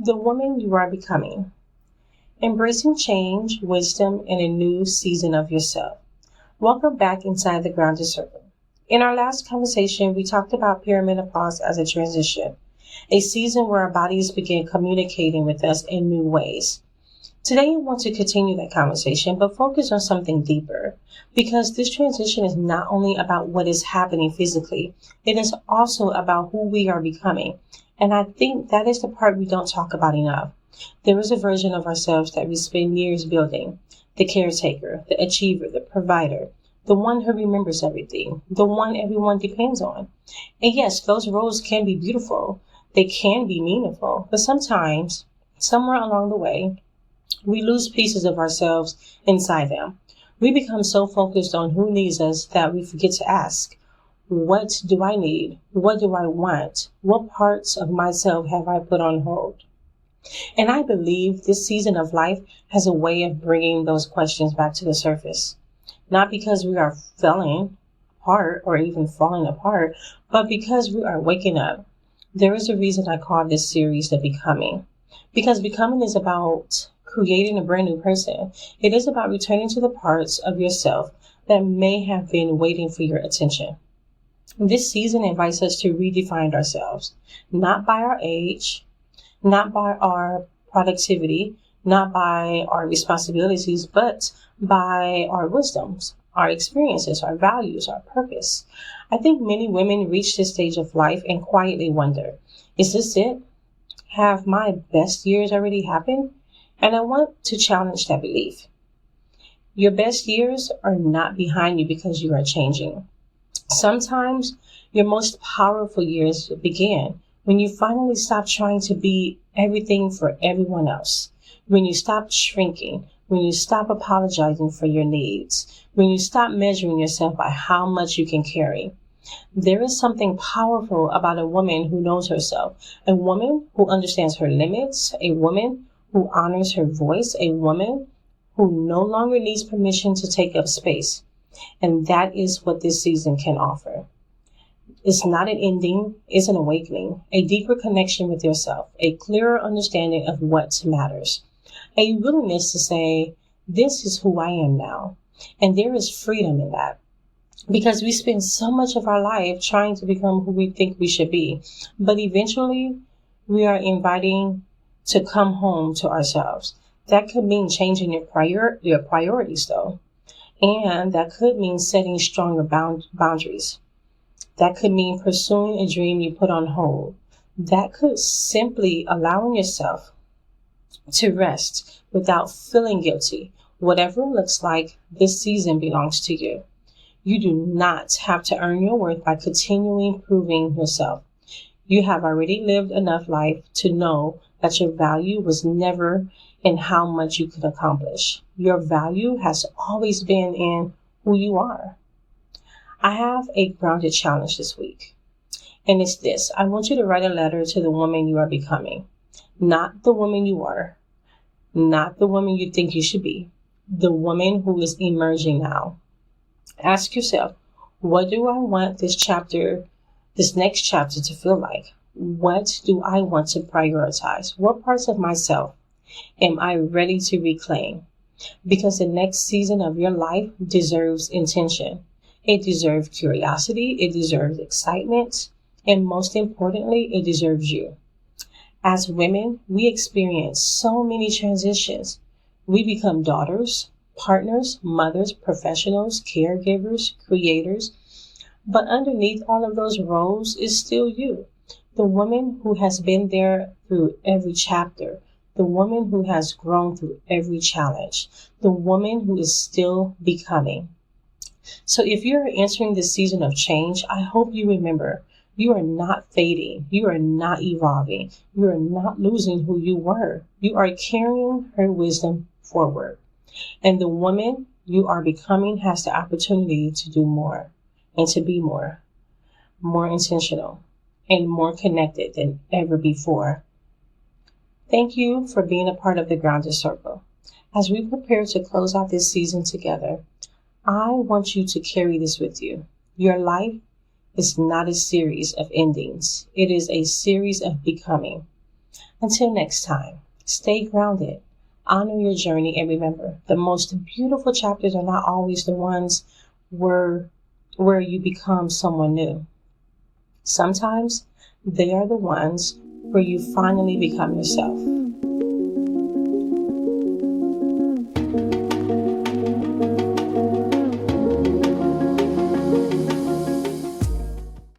The woman you are becoming. Embracing change, wisdom, and a new season of yourself. Welcome back inside the Grounded Circle. In our last conversation, we talked about perimenopause as a transition, a season where our bodies begin communicating with us in new ways. Today, I want to continue that conversation, but focus on something deeper, because this transition is not only about what is happening physically, it is also about who we are becoming. And I think that is the part we don't talk about enough. There is a version of ourselves that we spend years building. The caretaker, the achiever, the provider, the one who remembers everything, the one everyone depends on. And yes, those roles can be beautiful. They can be meaningful. But sometimes, somewhere along the way, we lose pieces of ourselves inside them. We become so focused on who needs us that we forget to ask, what do I need? What do I want? What parts of myself have I put on hold? And I believe this season of life has a way of bringing those questions back to the surface. Not because we are falling apart or even falling apart, but because we are waking up. There is a reason I call this series The Becoming. Because becoming is about creating a brand new person. It is about returning to the parts of yourself that may have been waiting for your attention. This season invites us to redefine ourselves, not by our age, not by our productivity, not by our responsibilities, but by our wisdoms, our experiences, our values, our purpose. I think many women reach this stage of life and quietly wonder, is this it? Have my best years already happened? And I want to challenge that belief. Your best years are not behind you because you are changing. Sometimes your most powerful years began when you finally stop trying to be everything for everyone else, when you stop shrinking, when you stop apologizing for your needs, when you stop measuring yourself by how much you can carry. There is something powerful about a woman who knows herself, a woman who understands her limits, a woman who honors her voice, a woman who no longer needs permission to take up space. And that is what this season can offer. It's not an ending, it's an awakening, a deeper connection with yourself, a clearer understanding of what matters, a willingness to say, this is who I am now. And there is freedom in that. Because we spend so much of our life trying to become who we think we should be. But eventually, we are inviting to come home to ourselves. That could mean changing your priorities, though. And that could mean setting stronger boundaries. That could mean pursuing a dream you put on hold. That could simply allowing yourself to rest without feeling guilty. Whatever it looks like, this season belongs to you. You do not have to earn your worth by continuing proving yourself. You have already lived enough life to know that your value was never in how much you could accomplish. Your value has always been in who you are. I have a grounded challenge this week, and it's this. I want you to write a letter to the woman you are becoming, not the woman you are, not the woman you think you should be, the woman who is emerging now. Ask yourself, what do I want this next chapter to feel like? What do I want to prioritize? What parts of myself am I ready to reclaim? Because the next season of your life deserves intention. It deserves curiosity. It deserves excitement. And most importantly, it deserves you. As women, we experience so many transitions. We become daughters, partners, mothers, professionals, caregivers, creators. But underneath all of those roles is still you. The woman who has been there through every chapter, the woman who has grown through every challenge, the woman who is still becoming. So if you're entering this season of change, I hope you remember you are not fading. You are not evolving. You are not losing who you were. You are carrying her wisdom forward. And the woman you are becoming has the opportunity to do more and to be more intentional, and more connected than ever before. Thank you for being a part of the Grounded Circle. As we prepare to close out this season together, I want you to carry this with you. Your life is not a series of endings. It is a series of becoming. Until next time, stay grounded, honor your journey, and remember, the most beautiful chapters are not always the ones where you become someone new. Sometimes they are the ones where you finally become yourself.